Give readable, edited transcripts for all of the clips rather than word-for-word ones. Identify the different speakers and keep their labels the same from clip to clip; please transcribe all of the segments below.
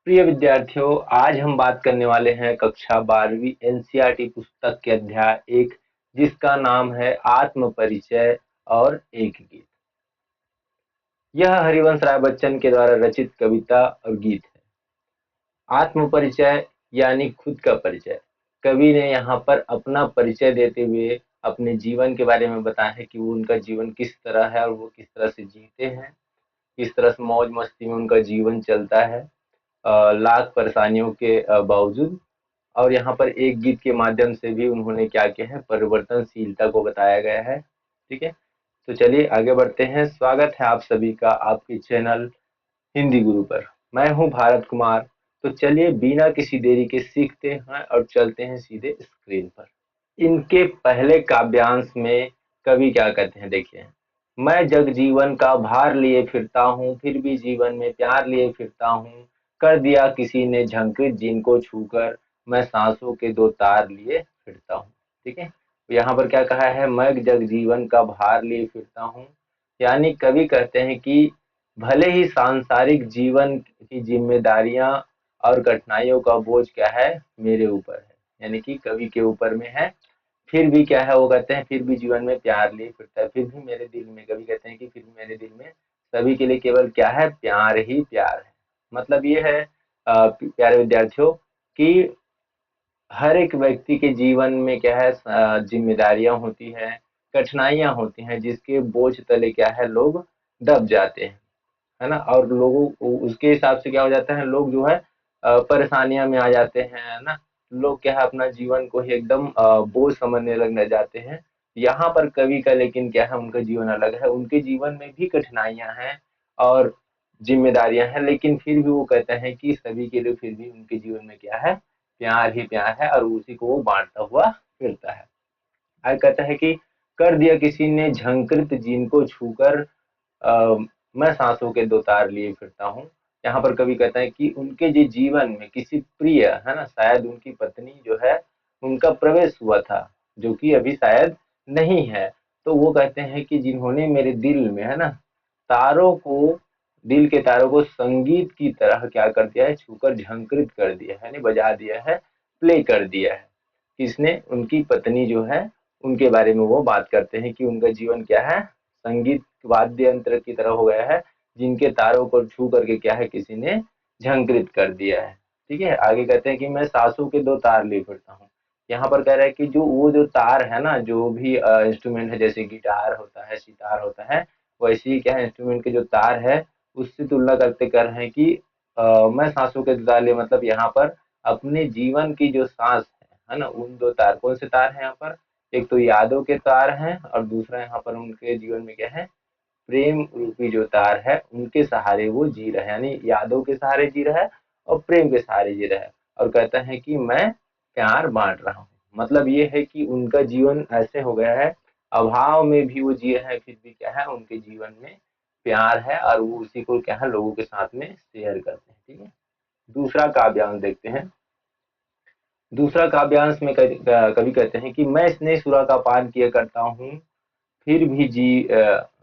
Speaker 1: प्रिय विद्यार्थियों, आज हम बात करने वाले हैं कक्षा 12वीं एनसीईआरटी पुस्तक के अध्याय 1, जिसका नाम है आत्म परिचय और एक गीत। यह हरिवंश राय बच्चन के द्वारा रचित कविता और गीत है। आत्म परिचय यानी खुद का परिचय। कवि ने यहाँ पर अपना परिचय देते हुए अपने जीवन के बारे में बताया है कि वो उनका जीवन किस तरह है और वो किस तरह से जीते हैं, किस तरह से मौज मस्ती में उनका जीवन चलता है, लाख परेशानियों के बावजूद। और यहाँ पर एक गीत के माध्यम से भी उन्होंने क्या किया है, परिवर्तनशीलता को बताया गया है। ठीक है, तो चलिए आगे बढ़ते हैं। स्वागत है आप सभी का आपके चैनल हिंदी गुरु पर। मैं हूँ भारत कुमार। तो चलिए बिना किसी देरी के सीखते हैं और चलते हैं सीधे स्क्रीन पर। इनके पहले काव्यांश में कवि क्या कहते हैं, देखिए। मैं जग जीवन का भार लिए फिरता हूँ, फिर भी जीवन में प्यार लिए फिरता हूँ। कर दिया किसी ने झंकृत जिनको छूकर, मैं सांसों के दो तार लिए फिरता हूँ। ठीक है, तो यहाँ पर क्या कहा है, मैं जग जीवन का भार लिए फिरता हूँ। यानी कवि कहते हैं कि भले ही सांसारिक जीवन की जिम्मेदारियां और कठिनाइयों का बोझ क्या है, मेरे ऊपर है, यानी कि कवि के ऊपर में है। फिर भी क्या है, वो कहते हैं फिर भी जीवन में प्यार लिए फिरता है। फिर भी मेरे दिल में, कवि कहते हैं कि फिर भी मेरे दिल में सभी के लिए केवल क्या है, प्यार ही प्यार है। मतलब ये है प्यारे विद्यार्थियों कि हर एक व्यक्ति के जीवन में क्या है, जिम्मेदारियां होती हैं, कठिनाइयां होती हैं, जिसके बोझ तले क्या है, लोग दब जाते हैं, है ना। और लोगों को उसके हिसाब से क्या हो जाता है, लोग जो है परेशानियां में आ जाते हैं, है ना। लोग क्या है, अपना जीवन को ही एकदम बोझ समझने लग जाते हैं। यहाँ पर कवि का लेकिन क्या है, उनका जीवन अलग है। उनके जीवन में भी कठिनाइयां हैं और जिम्मेदारियां हैं, लेकिन फिर भी वो कहते हैं कि सभी के लिए फिर भी उनके जीवन में क्या है, प्यार ही प्यार है, और उसी को वो बांटता हुआ फिरता है। आगे कहता है कि कर दिया किसी ने झंकृत जिनको छूकर, अ, मैं सांसों के दो तार लिए फिरता हूँ। यहाँ पर कवि कहता है कि उनके जो जीवन में किसी प्रिय, है ना, शायद उनकी पत्नी जो है, उनका प्रवेश हुआ था, जो कि अभी शायद नहीं है। तो वो कहते हैं कि जिन्होंने मेरे दिल में, है ना, तारों को, दिल के तारों को संगीत की तरह क्या कर दिया है, छूकर झंकृत कर दिया है, यानी बजा दिया है, प्ले कर दिया है। किसने, उनकी पत्नी जो है, उनके बारे में वो बात करते हैं कि उनका जीवन क्या है, संगीत वाद्य यंत्र की तरह हो गया है, जिनके तारों को छू करके क्या है, किसी ने झंकृत कर दिया है। ठीक है, आगे कहते हैं कि मैं सासों के दो तार लिए फिरता हूँ। यहाँ पर कह रहा है कि जो वो जो तार है ना, जो भी इंस्ट्रूमेंट है, जैसे गिटार होता है, सितार होता है, वैसे ही क्या है, इंस्ट्रूमेंट के जो तार है, उससे तुलना करते कर रहे हैं कि मैं सांसों के दो तार लिए, मतलब यहाँ पर अपने जीवन की जो सांस है ना, उन दो तार, कौन से तार हैं यहाँ पर, एक तो यादों के तार हैं और दूसरा यहाँ पर उनके जीवन में क्या है, प्रेम रूपी जो तार है, उनके सहारे वो जी रहा है, यानी यादों के सहारे जी रहा है और प्रेम के सहारे जी रहा है। और कहता है कि मैं प्यार बांट रहा हूँ। मतलब ये है कि उनका जीवन ऐसे हो गया है, अभाव में भी वो जी रहे हैं, फिर भी क्या है, उनके जीवन में प्यार है और वो उसी को क्या है, लोगों के साथ में शेयर करते हैं। ठीक है, दूसरा काव्यांश देखते हैं। दूसरा काव्यांश में कवि कहते हैं कि मैं स्नेह सुरा का पान किया करता हूँ, फिर भी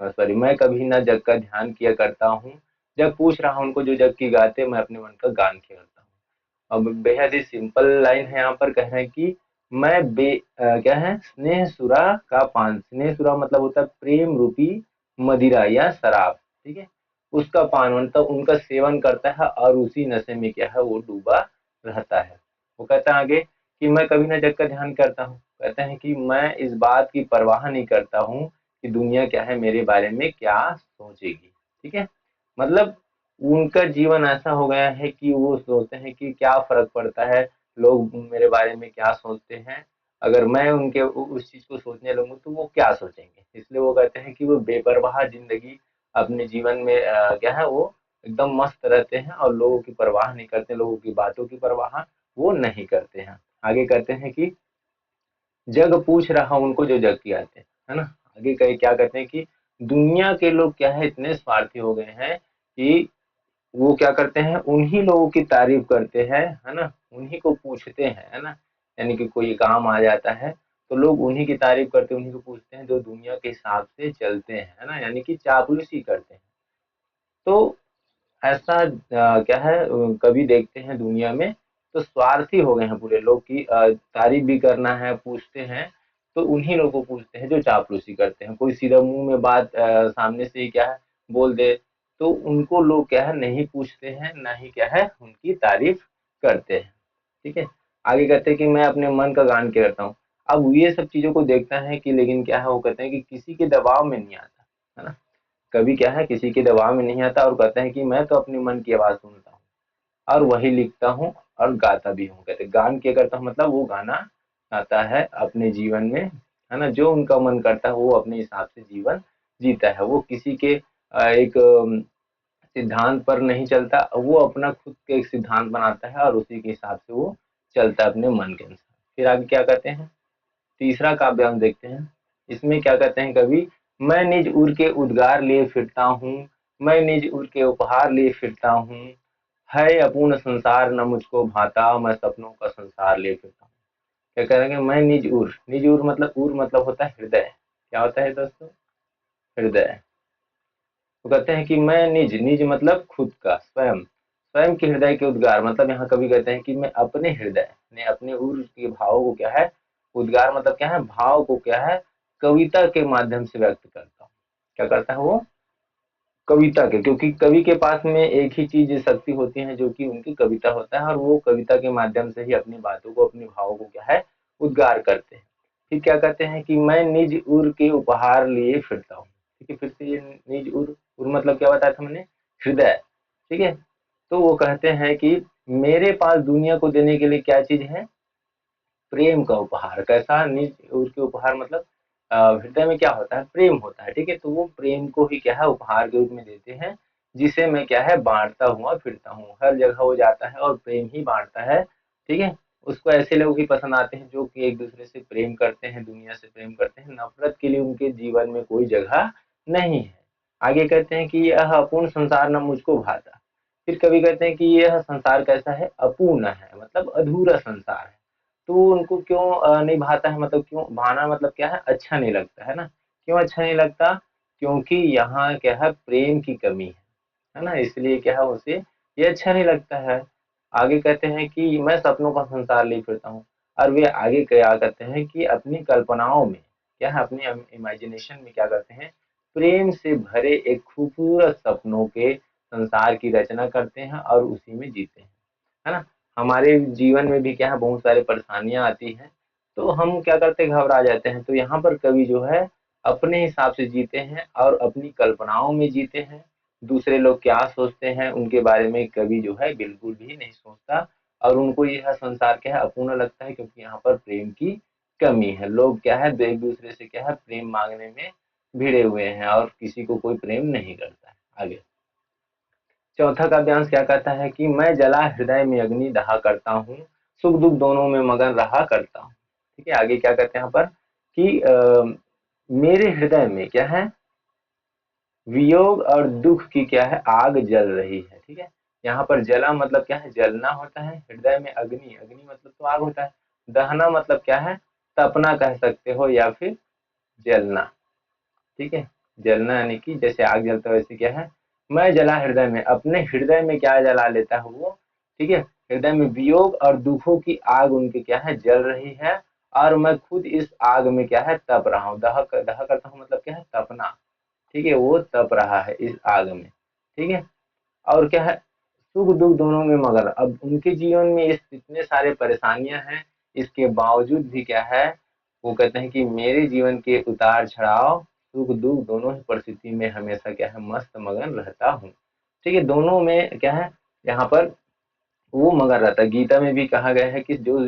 Speaker 1: सॉरी, मैं कभी न जग का ध्यान किया करता हूँ। जब पूछ रहा हूँ उनको जो जग की गाते, मैं अपने मन का गान किया करता हूँ। अब बेहद ही सिंपल लाइन है, यहाँ पर कह रहे हैं कि मैं क्या है, स्नेह सुरा का पान, स्नेह सुरा मतलब होता है प्रेम रूपी मदिरा या शराब। ठीक है, उसका पान मतलब उनका सेवन करता है और उसी नशे में क्या है, वो डूबा रहता है। वो कहता है आगे कि मैं कभी ना जग का ध्यान करता हूँ। कहते हैं कि मैं इस बात की परवाह नहीं करता हूँ कि दुनिया क्या है, मेरे बारे में क्या सोचेगी। ठीक है, मतलब उनका जीवन ऐसा हो गया है कि वो सोचते हैं कि क्या फर्क पड़ता है, लोग मेरे बारे में क्या सोचते हैं, अगर मैं उनके उस चीज को सोचने लगूं तो वो क्या सोचेंगे। इसलिए वो कहते हैं कि वो बेपरवाह जिंदगी अपने जीवन में क्या है, वो एकदम मस्त रहते हैं और लोगों की परवाह नहीं करते, लोगों की बातों की परवाह वो नहीं करते हैं। आगे कहते हैं कि जग पूछ रहा उनको जो जग की आते हैं, है ना। आगे कहे क्या कहते हैं कि दुनिया के लोग क्या है, इतने स्वार्थी हो गए हैं कि वो क्या करते हैं, उन्हीं लोगों की तारीफ करते हैं, है ना, उन्हीं को पूछते हैं, है ना। यानी कि कोई काम आ जाता है तो लोग उन्हीं की तारीफ करते हैं, उन्हीं को पूछते हैं जो दुनिया के हिसाब से चलते हैं, है ना, यानी कि चापलूसी करते हैं। तो ऐसा क्या है कभी देखते हैं दुनिया में तो स्वार्थी हो गए हैं पूरे लोग की तारीफ भी करना है पूछते हैं तो उन्हीं लोगों को पूछते हैं जो चापलूसी करते हैं। कोई सीधा मुंह में बात सामने से ही क्या है बोल दे तो उनको लोग क्या है नहीं पूछते हैं ना ही क्या है उनकी तारीफ करते हैं। ठीक है, आगे कहते हैं कि मैं अपने मन का गान के करता हूँ। अब वो ये सब चीजों को देखता है कि लेकिन क्या है वो कहते हैं कि किसी के दबाव में नहीं आता, है ना? कभी क्या है किसी के दबाव में नहीं आता और कहते हैं कि मैं तो अपने मन की आवाज सुनता हूँ और वही लिखता हूँ और गाता भी हूँ। कहते गान क्या करता हूँ मतलब वो गाना गाता है अपने जीवन में, है ना? जो उनका मन करता है वो अपने हिसाब से जीवन जीता है। वो किसी के एक सिद्धांत पर नहीं चलता, वो अपना खुद के एक सिद्धांत बनाता है और उसी के हिसाब से वो चलता है अपने मन के अनुसार। फिर आगे क्या कहते हैं, तीसरा काव्यांश देखते हैं। इसमें क्या कहते हैं कवि, मैं निज उर के उद्गार लिए फिरता हूँ, मैं निज उर के उपहार लिए फिरता हूँ, है अपूर्ण संसार न मुझको भाता, मैं सपनों का संसार लिए फिरता हूँ। क्या करेंगे, मैं निज उर मतलब उर मतलब होता है हृदय। क्या होता है दोस्तों, हृदय। तो कहते हैं कि मैं निज निज मतलब खुद का स्वयं, स्वयं के हृदय के उद्गार मतलब यहाँ कवि कहते हैं कि मैं अपने हृदय ने अपने उर के भावों को क्या है, उद्गार मतलब क्या है भाव को क्या है कविता के माध्यम से व्यक्त करता हूँ। क्या करता है वो, कविता के, क्योंकि कवि के पास में एक ही चीज शक्ति होती है जो कि उनकी कविता होता है और वो कविता के माध्यम से ही अपनी बातों को अपने भावों को क्या है उद्गार करते हैं। फिर क्या कहते हैं कि मैं निज उर के उपहार लिए फिरता हूँ। ठीक है, फिर से ये निज उर मतलब क्या बताया था मैंने, हृदय। ठीक है, तो वो कहते हैं कि मेरे पास दुनिया को देने के लिए क्या चीज है, प्रेम का उपहार। कैसा, निज उर के उपहार मतलब हृदय में क्या होता है, प्रेम होता है। ठीक है, तो वो प्रेम को ही क्या है उपहार के रूप में देते हैं, जिसे मैं क्या है बांटता हुआ फिरता हूँ। हर जगह वो जाता है और प्रेम ही बांटता है। ठीक है, उसको ऐसे लोग ही पसंद आते हैं जो कि एक दूसरे से प्रेम करते हैं, दुनिया से प्रेम करते हैं, नफरत के लिए उनके जीवन में कोई जगह नहीं है। आगे कहते हैं कि यह अपूर्ण संसार न मुझको भाता। फिर कभी कहते हैं कि यह संसार कैसा है, अपूर्ण है मतलब अधूरा संसार है। तो उनको क्यों नहीं भाता है, मतलब क्यों भाना मतलब क्या है अच्छा नहीं लगता है ना। क्यों अच्छा नहीं लगता, क्योंकि यहाँ क्या है प्रेम की कमी है ना, इसलिए क्या है उसे ये अच्छा नहीं लगता है। आगे कहते हैं कि मैं सपनों का संसार ले फिरता हूँ, और वे आगे क्या करते हैं कि अपनी कल्पनाओं में क्या है अपनी इमेजिनेशन में क्या करते हैं, प्रेम से भरे एक खूबसूरत सपनों के संसार की रचना करते हैं और उसी में जीते हैं, है ना? हमारे जीवन में भी क्या है बहुत सारी परेशानियां आती हैं, तो हम क्या करते हैं घबरा जाते हैं। तो यहाँ पर कवि जो है अपने हिसाब से जीते हैं और अपनी कल्पनाओं में जीते हैं। दूसरे लोग क्या सोचते हैं उनके बारे में कवि जो है बिल्कुल भी नहीं सोचता, और उनको यह संसार क्या है अपूर्ण लगता है, क्योंकि यहाँ पर प्रेम की कमी है। लोग क्या है एक दूसरे से क्या है प्रेम मांगने में भिड़े हुए हैं और किसी को कोई प्रेम नहीं करता है। आगे चौथा काव्यांश क्या कहता है कि मैं जला हृदय में अग्नि दहा करता हूँ, सुख दुख दोनों में मगन रहा करता हूँ। ठीक है, आगे क्या कहते हैं यहाँ पर कि मेरे हृदय में क्या है वियोग और दुख की क्या है आग जल रही है। ठीक है, यहाँ पर जला मतलब क्या है जलना होता है, हृदय में अग्नि, अग्नि मतलब तो आग होता है, दहना मतलब क्या है तपना कह सकते हो या फिर जलना। ठीक है, जलना यानी कि जैसे आग जलता है वैसे क्या है, मैं जला हृदय में, अपने हृदय में क्या जला लेता है वो। ठीक है, हृदय में वियोग और दुखों की आग उनके क्या है जल रही है, और मैं खुद इस आग में क्या है तप रहा हूँ। दह करता हूँ मतलब क्या है तपना। ठीक है, वो तप रहा है इस आग में। ठीक है, और क्या है सुख दुख दोनों में मगन। अब उनके जीवन में इस इतने सारे परेशानियां हैं, इसके बावजूद भी क्या है वो कहते हैं कि मेरे जीवन के उतार चढ़ाव सुख दुख दोनों ही परिस्थिति में हमेशा क्या है मस्त मगन रहता हूँ। ठीक है, दोनों में क्या है यहाँ पर वो मगन रहता है। गीता में भी कहा गया है कि जो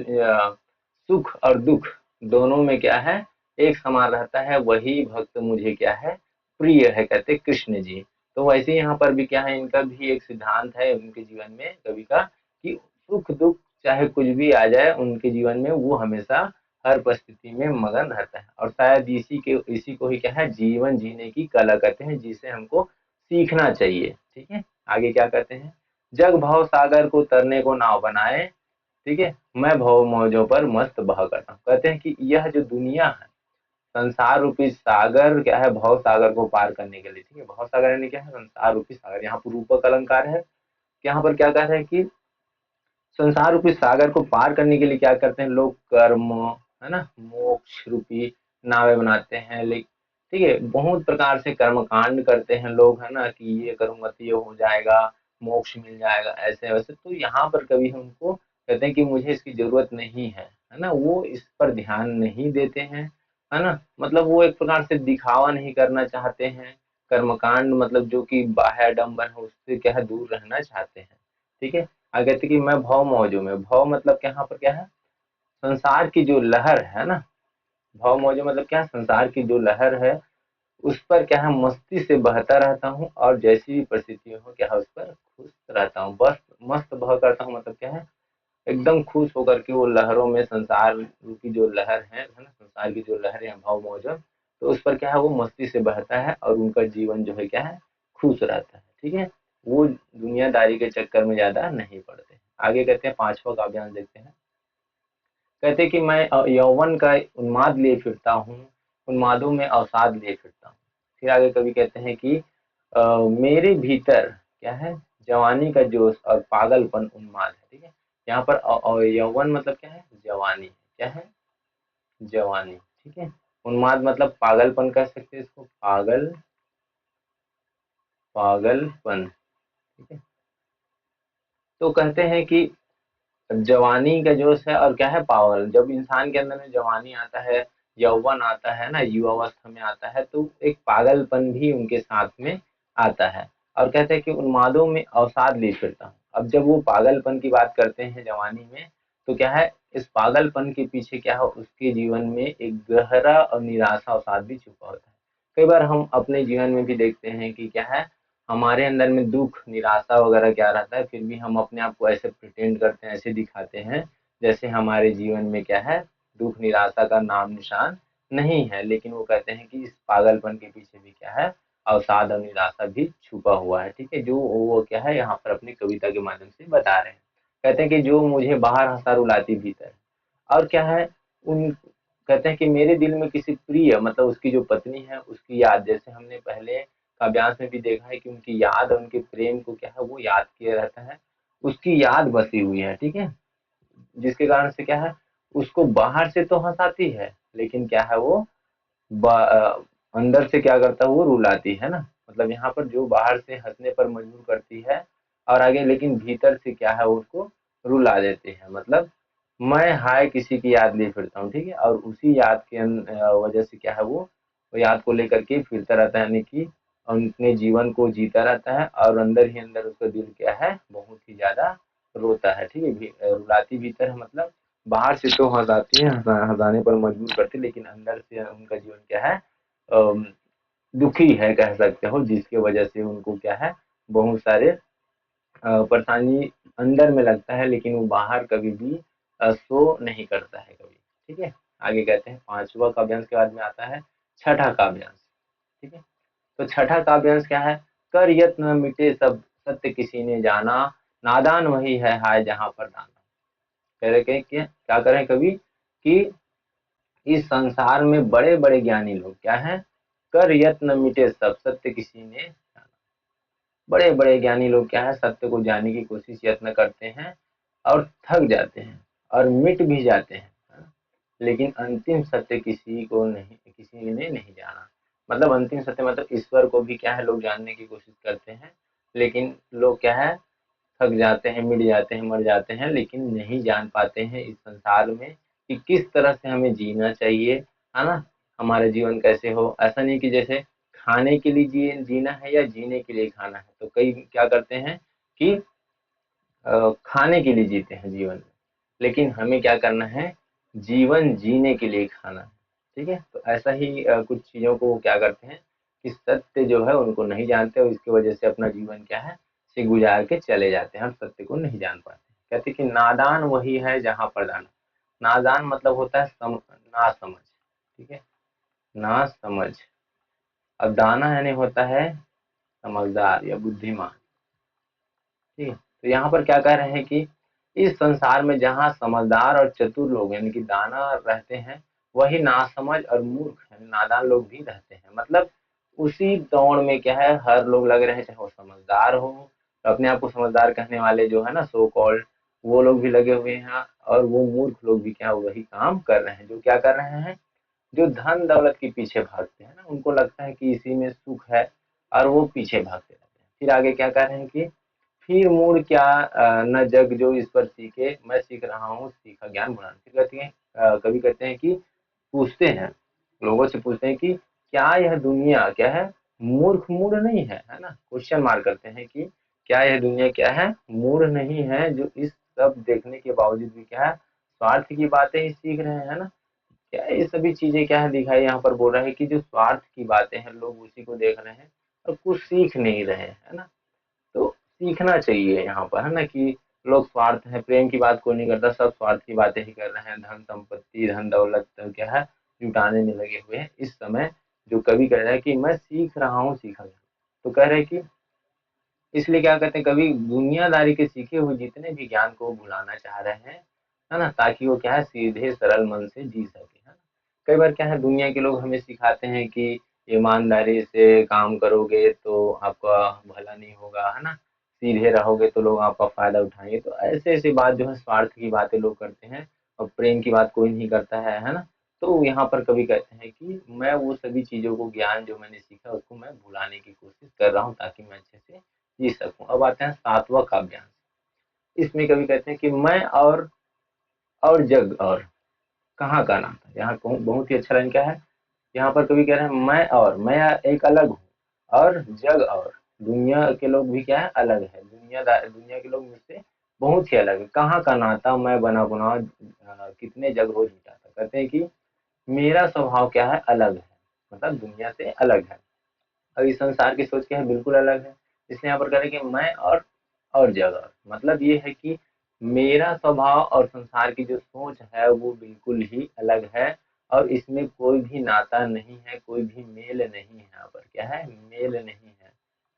Speaker 1: सुख और दुख दोनों में क्या है एक समान रहता है, वही भक्त मुझे क्या है प्रिय है, कहते कृष्ण जी। तो वैसे यहाँ पर भी क्या है इनका भी एक सिद्धांत है उनके जीवन में कवि का कि सुख दुख चाहे कुछ भी आ जाए उनके जीवन में वो हमेशा हर परिस्थिति में मगन रहता है। और शायद इसी को ही क्या है जीवन जीने की कला कहते हैं, जिसे हमको सीखना चाहिए। ठीक है, आगे क्या कहते हैं, जग भाव सागर को तरने को नाव बनाए। ठीक है, मैं भव मौजों पर मस्त बहा करता हूँ। कहते हैं कि यह जो दुनिया है संसार रूपी सागर क्या है, भव सागर को पार करने के लिए, ठीक है। भव सागर यानी क्या है, संसार रूपी सागर। यहाँ पर रूपक अलंकार है। यहाँ पर क्या कह रहे हैं कि संसार रूपी सागर को पार करने के लिए क्या करते हैं लोग, कर्म, है ना, मोक्ष रूपी नावें बनाते हैं। लेकिन ठीक है, बहुत प्रकार से कर्म कांड करते हैं लोग, है ना, कि ये करूंगा तो ये हो जाएगा, मोक्ष मिल जाएगा, ऐसे वैसे। तो यहाँ पर कभी उनको कहते हैं कि मुझे इसकी जरूरत नहीं है ना, वो इस पर ध्यान नहीं देते हैं, है ना। मतलब वो एक प्रकार से दिखावा नहीं करना चाहते हैं, कर्मकांड मतलब जो कि बाह्य आडंबर है उससे क्या है दूर रहना चाहते हैं, ठीक है। आगे कहते कि मैं भव मौजों में, भव मतलब क्या, यहाँ पर क्या है, संसार की जो लहर है ना, भव मौजों मतलब क्या है, संसार की जो लहर है उस पर क्या है मस्ती से बहता रहता हूँ, और जैसी भी परिस्थिति हो क्या है उस पर खुश रहता हूँ, बस मस्त बह करता हूँ। मतलब क्या है, एकदम खुश होकर के वो लहरों में, संसार की जो लहर है ना, संसार की जो लहर है भाव मौजों, तो उस पर क्या है वो मस्ती से बहता है, और उनका जीवन जो है क्या है खुश रहता है, ठीक है। वो दुनियादारी के चक्कर में ज्यादा नहीं पड़ते। आगे कहते हैं पांचवा काव्यांश देखते हैं। कहते कि मैं यौवन का उन्माद लिए फिरता हूँ, उन्मादों में अवसाद लिए फिरता हूँ। फिर आगे कवि कहते हैं कि मेरे भीतर क्या है, जवानी का जोश और पागलपन उन्माद है, ठीक है। यहाँ पर यौवन मतलब क्या है, जवानी, क्या है, जवानी, ठीक है। उन्माद मतलब पागलपन कह सकते हैं इसको, पागलपन, ठीक है। तो कहते हैं कि जवानी का जोश है और क्या है पावर, जब इंसान के अंदर में जवानी आता है, यौवन आता है ना, युवावस्था में आता है, तो एक पागलपन भी उनके साथ में आता है। और कहते हैं कि उन्मादों में अवसाद ले फिरता हूँ। अब जब वो पागलपन की बात करते हैं जवानी में, तो क्या है इस पागलपन के पीछे क्या है, उसके जीवन में एक गहरा और निराशा अवसाद भी छुपा होता है। कई बार हम अपने जीवन में भी देखते हैं कि क्या है, हमारे अंदर में दुख, निराशा वगैरह क्या रहता है, फिर भी हम अपने आप को ऐसे प्रिटेंड करते हैं, ऐसे दिखाते हैं जैसे हमारे जीवन में क्या है, दुख निराशा का नाम निशान नहीं है। लेकिन वो कहते हैं कि इस पागलपन के पीछे भी क्या है, अवसाद और निराशा भी छुपा हुआ है, ठीक है। जो वो क्या है यहाँ पर अपनी कविता के माध्यम से बता रहे हैं। कहते हैं कि जो मुझे बाहर हंसा रुलाती भीतर, और क्या है उन, कहते हैं कि मेरे दिल में किसी प्रिय मतलब उसकी जो पत्नी है उसकी याद, जैसे हमने पहले काव्यांश में भी देखा है कि उनकी याद और उनके प्रेम को क्या है वो याद किया रहता है, उसकी याद बसी हुई है, ठीक है। जिसके कारण से क्या है, उसको बाहर से तो हंसाती है, लेकिन क्या है वो अंदर से क्या करता है वो रुलाती है ना। मतलब यहाँ पर जो बाहर से हंसने पर मजबूर करती है और आगे, लेकिन भीतर से क्या है उसको रुला देती है। मतलब मैं हाय किसी की याद लिए फिरता हूँ, ठीक है, और उसी याद के वजह से क्या है वो याद को लेकर के फिरता रहता है, यानी कि अपने जीवन को जीता रहता है, और अंदर ही अंदर उसका दिल क्या है बहुत ही ज्यादा रोता है, ठीक है। रुलाती भीतर है मतलब बाहर से तो हंसाती है, हंसाने पर मजबूर करती है, लेकिन अंदर से उनका जीवन क्या है अम, दुखी है कह सकते हो, जिसके वजह से उनको क्या है बहुत सारे परेशानी अंदर में लगता है, लेकिन वो बाहर कभी भी शो नहीं करता है कभी, ठीक है। आगे कहते हैं पांचवा काव्यांश के बाद में आता है छठा काव्यांश, ठीक है। तो छठा काव्यांश क्या है, कर यत्न मिटे सब सत्य किसी ने जाना, नादान वही है हाय जहां पर दाना। कह रहे कि क्या करें कवि कि इस संसार में बड़े बड़े ज्ञानी लोग क्या हैं, कर यत्न मिटे सब सत्य किसी ने जाना। बड़े बड़े ज्ञानी लोग क्या है सत्य को जानने की कोशिश यत्न करते हैं और थक जाते हैं और मिट भी जाते हैं, लेकिन अंतिम सत्य किसी ने नहीं जाना। मतलब अंतिम सत्य मतलब ईश्वर को भी क्या है लोग जानने की कोशिश करते हैं, लेकिन लोग क्या है थक जाते हैं, मिट जाते हैं, मर जाते हैं, लेकिन नहीं जान पाते हैं इस संसार में कि किस तरह से हमें जीना चाहिए, है ना। हमारा जीवन कैसे हो, ऐसा नहीं कि जैसे खाने के लिए जीना है या जीने के लिए खाना है, तो कई क्या करते हैं कि खाने के लिए जीते हैं जीवन में, लेकिन हमें क्या करना है, जीवन जीने के लिए खाना है, ठीक है। तो ऐसा ही कुछ चीज़ों को वो क्या करते हैं कि सत्य जो है उनको नहीं जानते, और इसकी वजह से अपना जीवन क्या है से गुजार के चले जाते हैं और सत्य को नहीं जान पाते। कहते हैं कि नादान वही है जहाँ पर दाना। नादान मतलब होता है ना समझ, ठीक है, ना समझ। अब दाना यानी होता है समझदार या बुद्धिमान, ठीक है। तो यहाँ पर क्या कह रहे हैं कि इस संसार में जहाँ समझदार और चतुर लोग यानी कि दाना रहते हैं, वही नासमझ और मूर्ख नादान लोग भी रहते हैं। मतलब उसी दौड़ में क्या है, हर लोग लग रहे हैं, चाहे वो समझदार हो, अपने आप को समझदार कहने वाले जो है ना सो कॉल्ड, वो लोग भी लगे हुए हैं, और वो मूर्ख लोग भी क्या वही काम कर रहे हैं। जो क्या कर रहे हैं, जो धन दौलत के पीछे भागते हैं ना, उनको लगता है कि इसी में सुख है, और वो पीछे भागते रहते हैं। फिर आगे क्या कह रहे हैं कि फिर मूड क्या न जग जो इस पर सीखे, मैं सीख रहा हूँ सीखा ज्ञान बुलान। फिर कहते हैं कवि कहते हैं कि पूछते हैं, लोगों से पूछते हैं कि क्या यह दुनिया क्या है, मूर्ख मूड नहीं है, है ना, क्वेश्चन मार्क करते हैं कि क्या यह दुनिया क्या है, मूड नहीं है, जो इस सब देखने के बावजूद भी क्या है, स्वार्थ की बातें ही सीख रहे हैं, है ना। क्या ये सभी चीजें क्या है दिखाई यहाँ पर बोल रहा है कि जो स्वार्थ की बातें हैं लोग उसी को देख रहे हैं और कुछ सीख नहीं रहे हैं, है ना। तो सीखना चाहिए यहाँ पर, है ना, कि लोग स्वार्थ है, प्रेम की बात कोई नहीं करता, सब स्वार्थ की बातें ही कर रहे हैं, धन संपत्ति धन दौलत तो क्या है जुटाने में लगे हुए हैं इस समय। जो कवि कह रहा है कि मैं सीख रहा हूँ सीखा गया, तो कह रहे हैं कि इसलिए क्या कहते हैं, कवि दुनियादारी के सीखे हुए जितने भी ज्ञान को भुलाना चाह रहे हैं, है ना, ताकि वो क्या है सीधे सरल मन से जी सके, है ना। कई बार क्या है दुनिया के लोग हमें सिखाते हैं कि ईमानदारी से काम करोगे तो आपका भला नहीं होगा, है ना, सीधे रहोगे तो लोग आपका फायदा उठाएंगे। तो ऐसे ऐसी बात जो है स्वार्थ की बातें लोग करते हैं, और प्रेम की बात कोई नहीं करता है ना। तो यहाँ पर कवि कहते हैं कि मैं वो सभी चीजों को, ज्ञान जो मैंने सीखा उसको मैं भुलाने की कोशिश कर रहा हूँ ताकि मैं अच्छे से जी सकूं। अब आते हैं सातवां काव्यांश। इसमें कवि कहते हैं कि मैं और जग और कहाँ का नाता। यहाँ बहुत ही अच्छा लाइन क्या है, यहाँ पर कवि कह रहे हैं मैं और मैं एक अलग हूँ, और जग और दुनिया के लोग भी क्या है अलग है, दुनिया के लोग मुझसे बहुत ही अलग है। कहाँ का नाता मैं बना बुना कितने जग रोज मिटाता। कहते हैं कि मेरा स्वभाव क्या है अलग है, मतलब दुनिया से अलग है, और इस संसार की सोच क्या है बिल्कुल अलग है। इसलिए यहाँ पर कह रहे हैं कि मैं और जगह, मतलब ये है कि मेरा स्वभाव और संसार की जो सोच है वो बिल्कुल ही अलग है, और इसमें कोई भी नाता नहीं है, कोई भी मेल नहीं है। यहाँ पर क्या है, मेल नहीं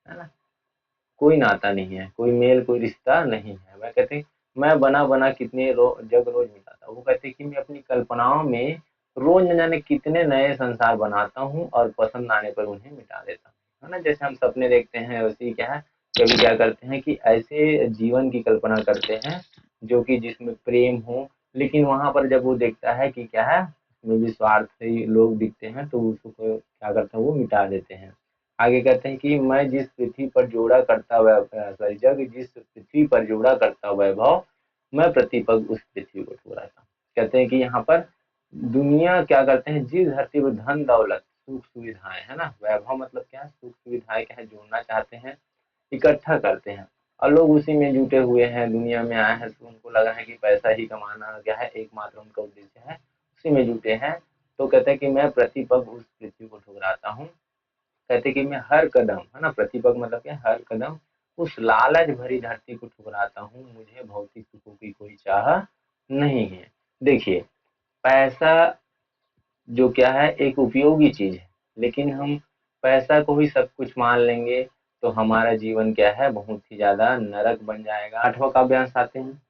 Speaker 1: है ना, कोई नाता नहीं है, कोई मेल कोई रिश्ता नहीं है। वह कहते हैं मैं बना बना कितने जग रोज मिटाता। वो कहते हैं कि मैं अपनी कल्पनाओं में रोज न जाने कितने नए संसार बनाता हूँ, और पसंद आने पर उन्हें मिटा देता हूँ, है ना। जैसे हम सपने देखते हैं वैसे ही क्या है, कभी क्या करते हैं कि ऐसे जीवन की कल्पना करते हैं जो कि जिसमें प्रेम हो, लेकिन वहां पर जब वो देखता है कि क्या है उसमें भी स्वार्थी लोग दिखते हैं, तो उसको क्या करते हैं वो मिटा देते हैं। आगे कहते हैं कि मैं जिस पृथ्वी पर जोड़ा करता सॉरी जग जिस पृथ्वी पर जोड़ा करता वैभव, मैं प्रतिपग उस पृथ्वी को ठुकराता हूँ। कहते हैं कि यहाँ पर दुनिया क्या करते हैं, जिस धरती पर धन दौलत सुख सुविधाएं है ना, वैभव मतलब क्या है सुख सुविधाएं क्या है जोड़ना चाहते हैं, इकट्ठा करते हैं, और लोग उसी में जुटे हुए हैं, दुनिया में आए हैं तो उनको लगा है कि पैसा ही कमाना क्या है एकमात्र उनका उद्देश्य है, उसी में जुटे हैं। तो कहते हैं कि मैं प्रतिपग उस पृथ्वी को ठुकराता हूँ। कहते कि मैं हर कदम है ना, प्रतिपक मतलब क्या, हर कदम उस लालच भरी धरती को ठुकराता हूँ, मुझे भौतिक सुखों की कोई चाह नहीं है। देखिए, पैसा जो क्या है एक उपयोगी चीज है, लेकिन हम पैसा को ही सब कुछ मान लेंगे तो हमारा जीवन क्या है बहुत ही ज्यादा नरक बन जाएगा। आठवां काव्यांश आते हैं।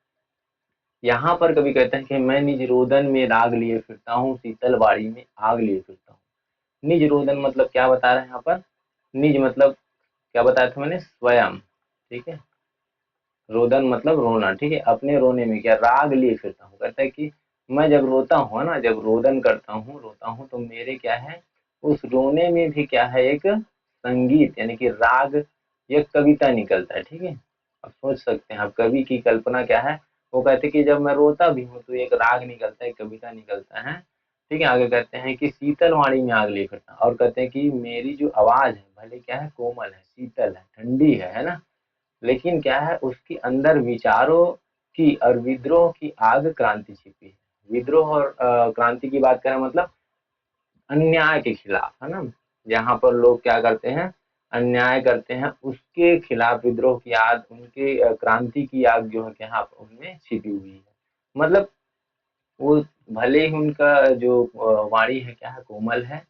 Speaker 1: यहाँ पर कभी कहते हैं कि मैं निज रोदन में राग लिए फिरता हूँ, शीतल बाड़ी में आग लिए फिरता हूँ। निज रोदन मतलब क्या बता रहे हैं यहाँ पर, निज मतलब क्या बताया था मैंने, स्वयं, ठीक है। रोदन मतलब रोना, ठीक है, अपने रोने में क्या राग लिए फिरता हूँ। कहता है कि मैं जब रोता हूँ ना, जब रोदन करता हूँ रोता हूँ, तो मेरे क्या है उस रोने में भी क्या है एक संगीत यानी कि राग, ये कविता निकलता है, ठीक है। अब सोच सकते हैं, अब कवि की कल्पना क्या है, वो कहते हैं कि जब मैं रोता भी हूँ तो एक राग निकलता है, कविता निकलता है, ठीक है। आगे कहते हैं कि शीतल वाणी में आग लिए फिरता, और कहते हैं कि मेरी जो आवाज है भले क्या है कोमल है, शीतल है, ठंडी है ना, लेकिन क्या है उसके अंदर विचारों की और विद्रोह की आग क्रांति छिपी है। विद्रोह और क्रांति की बात करें मतलब अन्याय के खिलाफ, है ना, जहाँ पर लोग क्या करते हैं अन्याय करते हैं उसके खिलाफ विद्रोह की आग, उनके क्रांति की आग जो है क्या उनमें छिपी हुई है। मतलब वो भले ही उनका जो वाणी है क्या है कोमल है,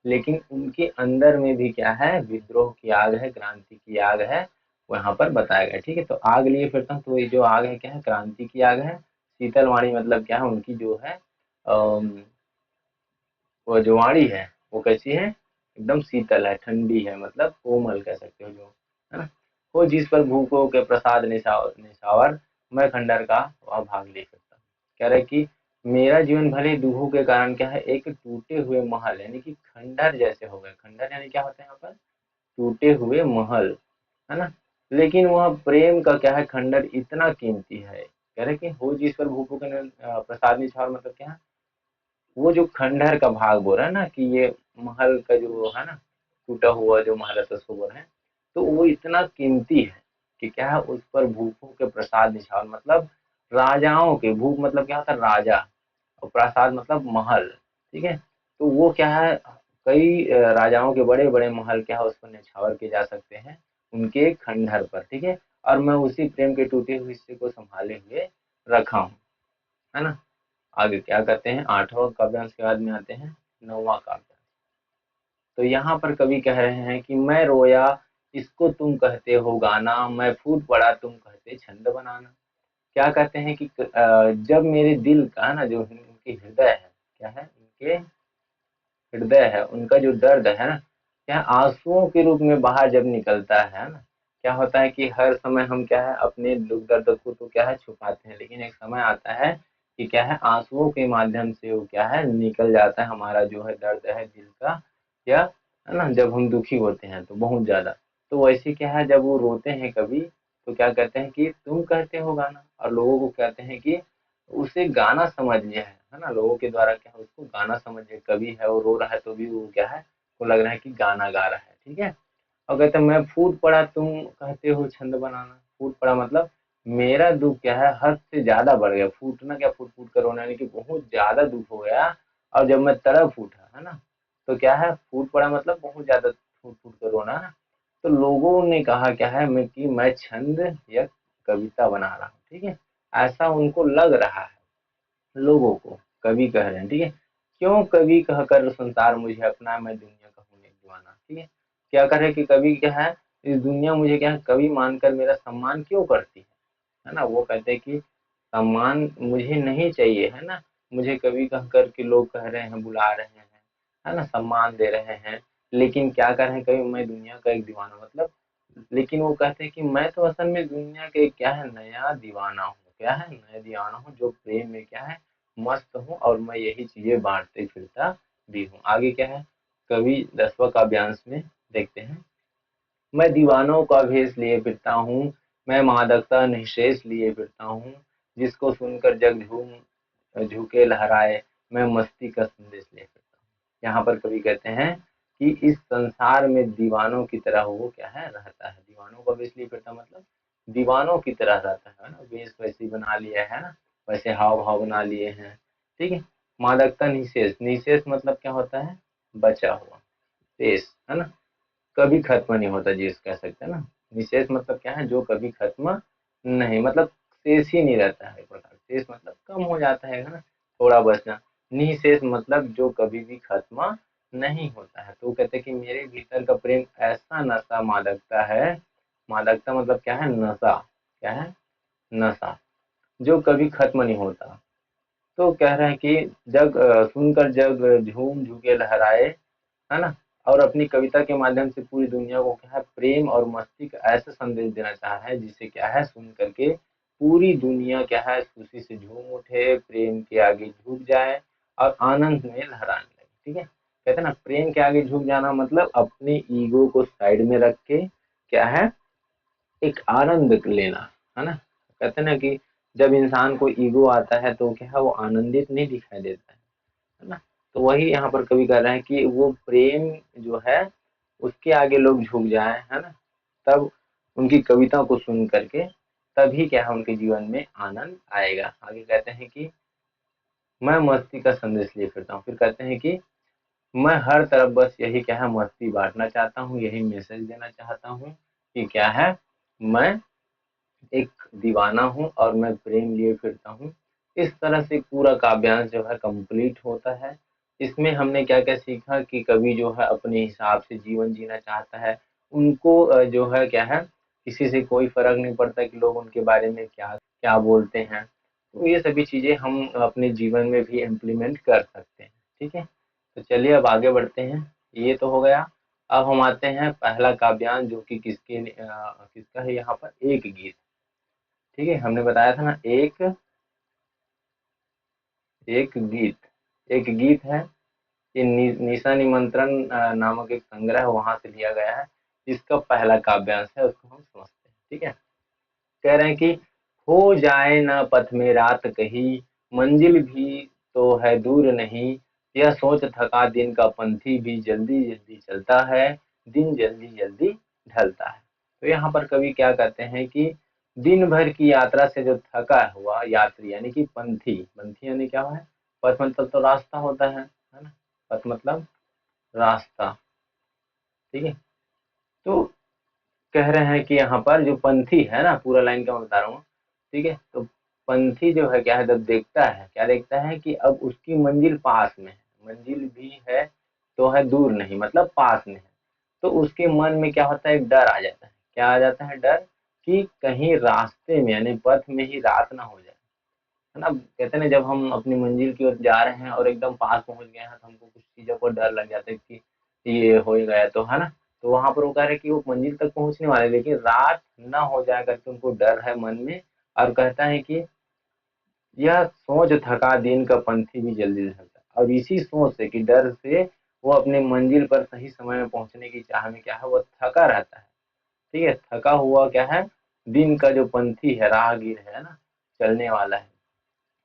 Speaker 1: लेकिन उनके अंदर में भी क्या है विद्रोह की आग है, क्रांति की आग है, वहां पर बताया गया, ठीक है। तो आग लिए फिरता हूँ, तो ये जो आग है क्या है क्रांति की आग है। शीतल वाणी मतलब क्या है उनकी जो है वो जो वाणी है वो कैसी है, एकदम शीतल है, ठंडी है, मतलब कोमल कह सकते हो, जो है ना। वो जिस पर भूखों के प्रसाद निछावर, मैं खंडर का वह भाग ले सकता हूँ। कह रहे कि मेरा जीवन भले ही दुखों के कारण क्या है, एक टूटे हुए महल यानी कि खंडर जैसे हो गए। खंडर यानी क्या होता है यहाँ पर, टूटे हुए महल, है ना। लेकिन वह प्रेम का क्या है, खंडर इतना कीमती है। कह रहे कि हो जिस पर भूखों के प्रसाद निछावर, मतलब क्या है, वो जो खंडहर का भाग बोल रहा है ना, कि ये महल का जो है ना, टूटा हुआ जो महल है तो उसको बोल रहे हैं। तो वो इतना कीमती है कि क्या है, उस पर भूखों के प्रसाद निछावर, मतलब राजाओं के, भूख मतलब क्या होता है, राजा, और प्रासाद मतलब महल, ठीक है। तो वो क्या है, कई राजाओं के बड़े बड़े महल क्या है, उस पर निछावर किए जा सकते हैं, उनके खंडहर पर, ठीक है। और मैं उसी प्रेम के टूटे हुए हिस्से को संभाले हुए रखा हूँ, है ना। आगे क्या करते हैं, 8वां काव्यांश के बाद में आते हैं 9वां काव्यांश। तो यहाँ पर कवि कह रहे हैं कि मैं रोया इसको तुम कहते हो गाना, मैं फूट पड़ा तुम कहते छंद बनाना। क्या कहते हैं कि जब मेरे दिल का ना, जो उनके हृदय है, क्या है, उनके हृदय है, उनका जो दर्द है ना, क्या आंसुओं के रूप में बाहर जब निकलता है ना। क्या होता है कि हर समय हम क्या है, अपने दुख दर्द को तो क्या है छुपाते हैं, लेकिन एक समय आता है कि क्या है, आंसुओं के माध्यम से वो क्या है, निकल जाता है हमारा जो है दर्द है दिल का, या है ना, जब हम दुखी होते हैं तो बहुत ज्यादा। तो वैसे क्या है, जब वो रोते हैं कभी, तो क्या कहते हैं कि तुम कहते हो गाना, और लोगों को कहते हैं कि उसे गाना समझ लिया है ना, लोगों के द्वारा क्या है, उसको गाना समझ लिया। कवि है वो रो रहा है तो भी वो क्या है, वो लग रहा है कि गाना गा रहा है, ठीक है। और कहते हैं मैं फूट पड़ा तुम कहते हो छंद बनाना। फूट पड़ा मतलब मेरा दुख क्या है, हद से ज्यादा बढ़ गया। फूटना क्या, फूट फूट कर रोना, यानी कि बहुत ज्यादा दुख हो गया, और जब मैं तड़प उठा, है ना, तो क्या है, फूट पड़ा मतलब बहुत ज्यादा फूट फूट कर रोना है। तो लोगों ने कहा क्या है, मैं कि मैं छंद या कविता बना रहा हूँ, ठीक है। ऐसा उनको लग रहा है, लोगों को कवि कह रहे हैं, ठीक है। क्यों कवि कहकर संसार मुझे अपना, मैं दुनिया का हूँ एक दीवाना, ठीक है। क्या कर रहे कि कवि क्या है, इस दुनिया मुझे क्या है, कवि मानकर मेरा सम्मान क्यों करती है ना। वो कहते हैं कि सम्मान मुझे नहीं चाहिए, है ना। मुझे कवि कहकर के लोग कह रहे हैं, बुला रहे हैं, है ना, सम्मान दे रहे हैं। लेकिन क्या कर रहे हैं कवि, मैं दुनिया का एक दीवाना, मतलब, लेकिन वो कहते हैं कि मैं तो असल में दुनिया के क्या है, नया दीवाना हूँ। क्या है, नया दीवाना हूँ, जो प्रेम में क्या है, मस्त हूँ, और मैं यही चीजें बांटते फिरता भी हूँ। आगे क्या है, कवि 10वां काव्यांश में देखते हैं। मैं दीवानों का भेष लिए फिरता हूँ, मैं मादकता निःशेष लिए फिरता हूँ, जिसको सुनकर जग झूम झुके लहराए, मैं मस्ती का संदेश लिए फिरता हूँ। यहाँ पर कवि कहते हैं कि इस संसार में दीवानों की तरह वो क्या है, रहता है। दीवानों का वेश लिए फिरता मतलब दीवानों की तरह रहता है ना, वेश वैसे बना लिया है ना, वैसे हाव भाव बना लिए हैं, ठीक है। मादकता निःशेष, निःशेष मतलब क्या होता है, बचा हुआ, शेष, है ना, कभी खत्म नहीं होता, जिस कह सकते हैं ना। निःशेष मतलब क्या है, जो कभी खत्म नहीं, मतलब शेष ही नहीं रहता है एक प्रकार। शेष मतलब कम हो जाता है ना, थोड़ा बचना। निःशेष मतलब जो कभी भी खत्म नहीं होता है। तो कहते हैं कि मेरे भीतर का प्रेम ऐसा नशा मादकता है। मादकता मतलब क्या है, नशा, क्या है, नशा, जो कभी खत्म नहीं होता। तो कह रहे हैं कि जग सुनकर जग झूम झुके लहराए, है ना। और अपनी कविता के माध्यम से पूरी दुनिया को क्या है, प्रेम और मस्ती का ऐसा संदेश देना चाहा है, जिससे क्या है, सुन करके पूरी दुनिया क्या है, खुशी से झूम उठे, प्रेम के आगे झुक जाए, और आनंद में लहराने लगे, ठीक है। कहते हैं ना, प्रेम के आगे झुक जाना मतलब अपने ईगो को साइड में रख के क्या है, एक आनंद लेना, है ना। कहते हैं ना कि जब इंसान को ईगो आता है तो क्या है, वो आनंदित नहीं दिखाई देता है ना। तो वही यहाँ पर कवि कह रहे हैं कि वो प्रेम जो है, उसके आगे लोग झुक जाए, है ना, तब उनकी कविता को सुन करके तभी क्या है, उनके जीवन में आनंद आएगा। आगे कहते हैं कि मैं मस्ती का संदेश लिए फिरता हूँ। फिर कहते हैं कि मैं हर तरफ बस यही क्या है, मस्ती बांटना चाहता हूँ, यही मैसेज देना चाहता हूँ कि क्या है, मैं एक दीवाना हूँ और मैं प्रेम लिए फिरता हूँ। इस तरह से पूरा काव्यांश जो है कंप्लीट होता है। इसमें हमने क्या-क्या सीखा कि कवि जो है अपने हिसाब से जीवन जीना चाहता है। उनको जो है क्या है, किसी से कोई फ़र्क नहीं पड़ता कि लोग उनके बारे में क्या क्या बोलते हैं। तो ये सभी चीज़ें हम अपने जीवन में भी इम्प्लीमेंट कर सकते हैं, ठीक है? तो चलिए अब आगे बढ़ते हैं। ये तो हो गया। अब हम आते हैं पहला काव्यांश, जो कि किसका है यहाँ पर, एक गीत। ठीक है, हमने बताया था ना, एक एक गीत। एक गीत है, ये निशा निमंत्रण नामक एक संग्रह वहां से लिया गया है। इसका पहला काव्यांश है, उसको हम समझते हैं। ठीक है, कह रहे हैं कि हो जाए न पथ में रात कहीं, मंजिल भी तो है दूर नहीं, यह सोच थका दिन का पंथी भी जल्दी जल्दी चलता है, दिन जल्दी जल्दी ढलता है। तो यहाँ पर कवि क्या कहते हैं कि दिन भर की यात्रा से जो थका हुआ यात्री, यानी कि पंथी, पंथी यानी क्या है, पथ मतलब तो रास्ता होता है ना, पथ मतलब रास्ता। ठीक है, तो कह रहे हैं कि यहाँ पर जो पंथी है ना, पूरा लाइन का मैं बता रहा हूँ। ठीक है, तो पंथी जो है क्या है, जब देखता है, क्या देखता है कि अब उसकी मंजिल पास में है, मंजिल भी है तो है दूर नहीं, मतलब पास में है। तो उसके मन में क्या होता है, एक डर आ जाता है। क्या आ जाता है, डर, कि कहीं रास्ते में यानी पथ में ही रात ना हो जाए, है ना। कहते हैं ना, जब हम अपनी मंजिल की ओर जा रहे हैं और एकदम पास पहुंच गए हैं, तो हमको कुछ चीजों को डर लग जाता है कि ये हो ही गया तो, है ना। तो वहां पर वो कह रहे हैं कि वो मंजिल तक पहुंचने वाले, लेकिन रात ना हो जाए करके उनको डर है मन में। और कहता है कि यह सोच थका दिन का पंथी भी जल्दी ढलता है। और इसी सोच से, कि डर से, वो अपने मंजिल पर सही समय में पहुंचने की चाह में क्या है, वो थका रहता है। ठीक है, थका हुआ क्या है, दिन का जो पंथी है, राहगीर है ना, चलने वाला है,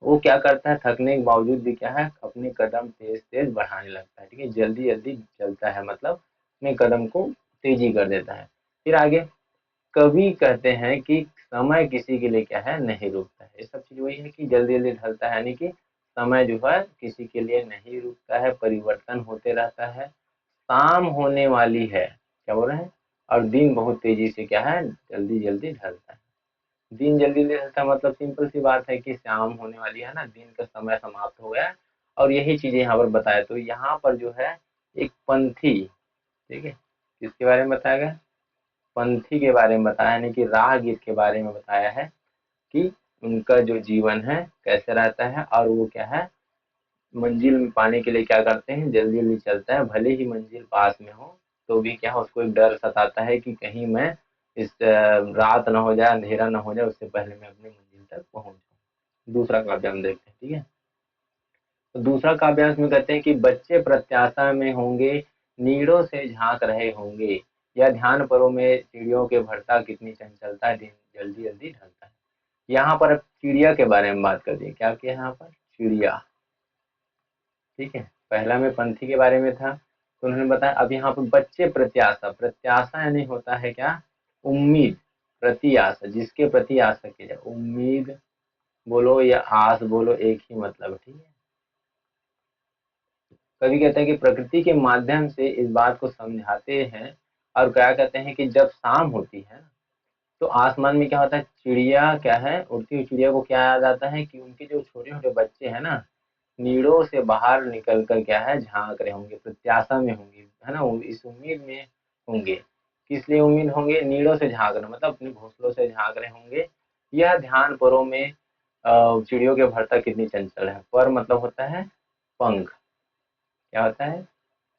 Speaker 1: वो क्या करता है, थकने के बावजूद भी क्या है, अपने कदम तेज तेज बढ़ाने लगता है। ठीक है, जल्दी जल्दी चलता है, मतलब अपने कदम को तेजी कर देता है। फिर आगे कवि कहते हैं कि समय किसी के लिए क्या है, नहीं रुकता है। ये सब चीज वही है कि जल्दी जल्दी ढलता है, यानी कि समय जो है किसी के लिए नहीं रुकता है, परिवर्तन होते रहता है। शाम होने वाली है, क्या बोल रहे हैं, और दिन बहुत तेजी से क्या है, जल्दी जल्दी ढलता है। दिन जल्दी ले लेता है, मतलब सिंपल सी बात है कि शाम होने वाली है ना, दिन का समय समाप्त हो गया है। और यही चीजें यहाँ पर बताया। तो यहाँ पर जो है एक पंथी, ठीक है, किसके बारे में बताया गया, पंथी के बारे में बताया, यानी कि राहगीर के बारे में बताया है कि उनका जो जीवन है कैसे रहता है, और वो क्या है, मंजिल में पाने के लिए क्या करते हैं, जल्दी जल्दी चलता है। भले ही मंजिल पास में हो तो भी क्या है, उसको एक डर सताता है कि कहीं मैं इस रात ना हो जाए, अंधेरा ना हो जाए, उससे पहले मैं अपनी मंजिल तक पहुंच जाऊं। दूसरा काव्यांश देखते हैं। ठीक है, तो दूसरा काव्यांश में कहते हैं कि बच्चे प्रत्याशा में होंगे, नीड़ों से झांक रहे होंगे, या ध्यान परों में चिड़ियों के भरता, कितनी चंचलता है, दिन जल्दी जल्दी ढलता है। यहाँ पर अब चिड़िया के बारे में बात कर दी। क्या किया यहाँ पर, चिड़िया। ठीक है, पहला में पंथी के बारे में था, तो उन्होंने बताया। अब यहाँ पर बच्चे प्रत्याशा, प्रत्याशा यानी होता है क्या, उम्मीद, प्रति आशा, जिसके प्रति आशा की जाए, उम्मीद बोलो या आस बोलो, एक ही मतलब है। ठीक है, कवि कहते हैं कि प्रकृति के माध्यम से इस बात को समझाते हैं। और क्या कहते हैं कि जब शाम होती है तो आसमान में क्या होता है, चिड़िया क्या है, उड़ती हुई चिड़िया को क्या याद आता है कि उनके जो छोटे छोटे बच्चे हैं ना, नीड़ों से बाहर निकल कर क्या है, झांक रहे होंगे, प्रत्याशा में होंगे, है ना, इस उम्मीद में होंगे। किस लिए उम्मीद होंगे, नीड़ों से झांक रहे, मतलब अपने घोंसलों से झांक रहे होंगे। यह ध्यान परों में चिड़ियों के भरता कितनी चंचल है। पर मतलब होता है पंख, क्या होता है,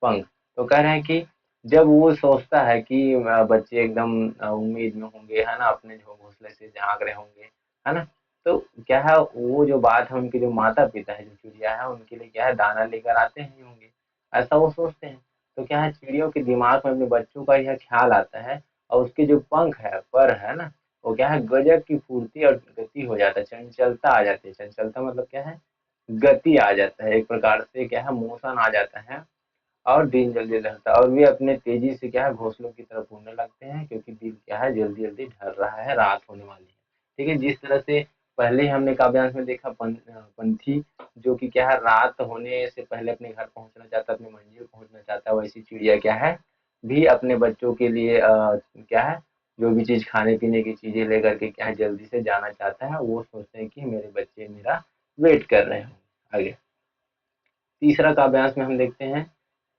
Speaker 1: पंख। तो कह रहे हैं कि जब वो सोचता है कि बच्चे एकदम उम्मीद में होंगे, है ना, अपने जो घोंसले से झांक रहे होंगे, है ना, तो क्या है, वो जो बात है, उनके जो माता पिता है, जो चिड़िया है, उनके लिए क्या है, दाना लेकर आते ही होंगे, ऐसा वो सोचते हैं। तो क्या है, चिड़ियों के दिमाग में अपने बच्चों का यह ख्याल आता है। और उसके जो पंख है, पर है ना, वो क्या है, गजब की फुर्ती और गति हो जाता है, चंचलता आ जाती है। चंचलता मतलब क्या है, गति आ जाता है, एक प्रकार से क्या है, मोशन आ जाता है। और दिन जल्दी ढलता है, और वे अपने तेजी से क्या है, घोंसलों की तरफ उड़ने लगते हैं, क्योंकि दिन क्या है, जल्दी जल्दी ढल रहा है, रात होने वाली है। ठीक है, जिस तरह से पहले ही हमने काव्यांश में देखा, पंथी जो कि क्या है, रात होने से पहले अपने घर पहुंचना चाहता है, अपनी मंजिल पहुंचना चाहता है, वैसी चिड़िया क्या है, भी अपने बच्चों के लिए क्या है, जो भी चीज खाने पीने की चीजें लेकर के क्या है, जल्दी से जाना चाहता है। वो सोचते हैं कि मेरे बच्चे मेरा वेट कर रहे हैं। आगे तीसरा काव्यांश में हम देखते हैं,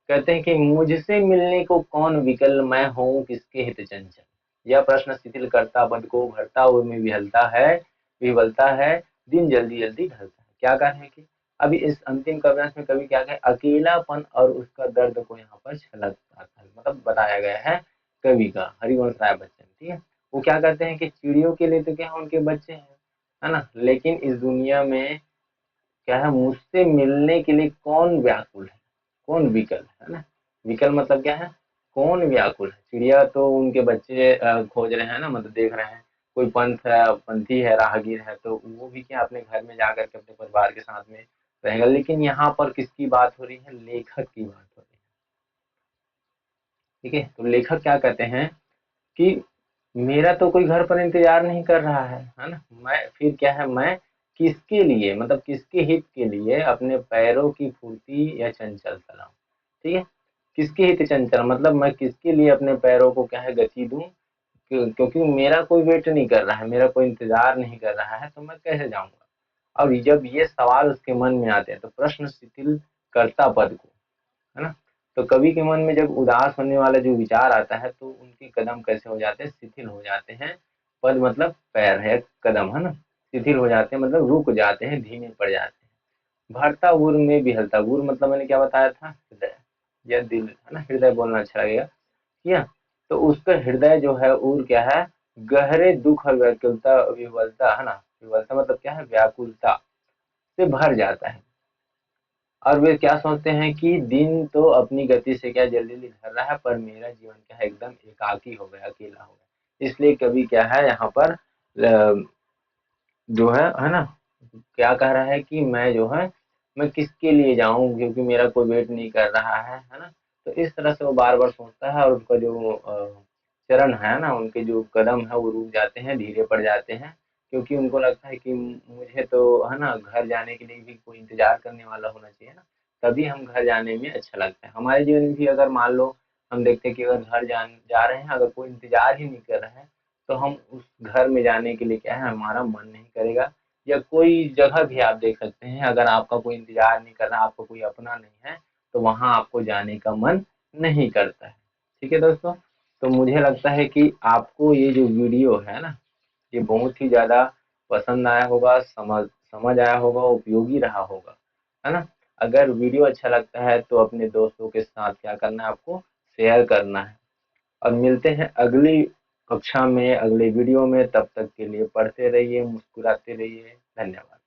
Speaker 1: कहते हैं कि मुझसे मिलने को कौन विकल, मैं हूँ किसके हित चंचल। यह प्रश्न शिथिल करता बद को, भरता हुए में विहलता है, विवलता है, दिन जल्दी जल्दी ढलता है। क्या कह रहे हैं कि अभी इस अंतिम काव्यांश में कवि क्या कहे, अकेलापन और उसका दर्द को यहाँ पर झलकता था, मतलब बताया गया है कवि का, हरिवंश राय बच्चन। ठीक है, वो क्या कहते हैं कि चिड़ियों के लिए तो क्या उनके बच्चे हैं, है ना, लेकिन इस दुनिया में क्या है, मुझसे मिलने के लिए कौन व्याकुल है, कौन विकल है ना। विकल मतलब क्या है, कौन व्याकुल है। चिड़िया तो उनके बच्चे खोज रहे हैं ना, मतलब देख रहे हैं, कोई पंथ है, पंथी है, राहगीर है, तो वो भी क्या अपने घर में जाकर के अपने परिवार के साथ में रहेगा। लेकिन यहाँ पर किसकी बात हो रही है, लेखक की बात हो रही है। ठीक है, तो लेखक क्या कहते हैं कि मेरा तो कोई घर पर इंतजार नहीं कर रहा है ना, मैं फिर क्या है, मैं किसके लिए, मतलब किसके हित के लिए अपने पैरों की फुर्ती या चंचल चलाऊं। ठीक है, किसके हित चंचल, मतलब मैं किसके लिए अपने पैरों को क्या है गति दूं, क्योंकि मेरा कोई वेट नहीं कर रहा है, मेरा कोई इंतजार नहीं कर रहा है, तो मैं कैसे जाऊंगा। और जब ये सवाल उसके मन में आते हैं तो प्रश्न शिथिल करता पद को, है ना। तो कवि के मन में जब उदास होने वाला जो विचार आता है तो उनके कदम कैसे हो जाते हैं, शिथिल हो जाते हैं। पद मतलब पैर है, कदम है ना, शिथिल हो जाते हैं मतलब रुक जाते हैं, धीमे पड़ जाते हैं। भरता उर में बिहलता, उर मतलब मैंने क्या बताया था, हृदय या दिल, है ना, हृदय बोलना अच्छा लगेगा। ठीक है, तो उसका हृदय जो है उर क्या है, गहरे दुख और व्याकुलता, विह्वलता, है ना, विह्वलता मतलब क्या है, व्याकुलता से भर जाता है। और वे क्या सोचते हैं कि दिन तो अपनी गति से क्या जल्दी ढल रहा है, पर मेरा जीवन क्या है, एकदम एकाकी हो गया, अकेला हो गया। इसलिए कवि क्या है यहाँ पर जो है ना, क्या कह रहा है कि मैं जो है, मैं किसके लिए जाऊं, क्योंकि मेरा कोई वेट नहीं कर रहा है ना। तो इस तरह से वो बार बार सोचता है, और उनका जो चरण है ना, उनके जो कदम है वो रुक जाते हैं, धीरे पड़ जाते हैं, क्योंकि उनको लगता है कि मुझे तो है ना घर जाने के लिए भी कोई इंतजार करने वाला होना चाहिए ना, तभी हम घर जाने में अच्छा लगता है। हमारे जीवन में भी अगर मान लो हम देखते हैं कि अगर घर जा रहे हैं, अगर कोई इंतजार ही नहीं कर रहा है, तो हम उस घर में जाने के लिए क्या है, हमारा मन नहीं करेगा। या कोई जगह भी आप देख सकते हैं, अगर आपका कोई इंतजार नहीं कर रहा, आपका कोई अपना नहीं है, तो वहां आपको जाने का मन नहीं करता है। ठीक है दोस्तों, तो मुझे लगता है कि आपको ये जो वीडियो है ना, ये बहुत ही ज़्यादा पसंद आया होगा, समझ समझ आया होगा, उपयोगी रहा होगा, है ना। अगर वीडियो अच्छा लगता है तो अपने दोस्तों के साथ क्या करना है, आपको शेयर करना है। और मिलते हैं अगली कक्षा में, अगले वीडियो में, तब तक के लिए पढ़ते रहिए, मुस्कुराते रहिए। धन्यवाद।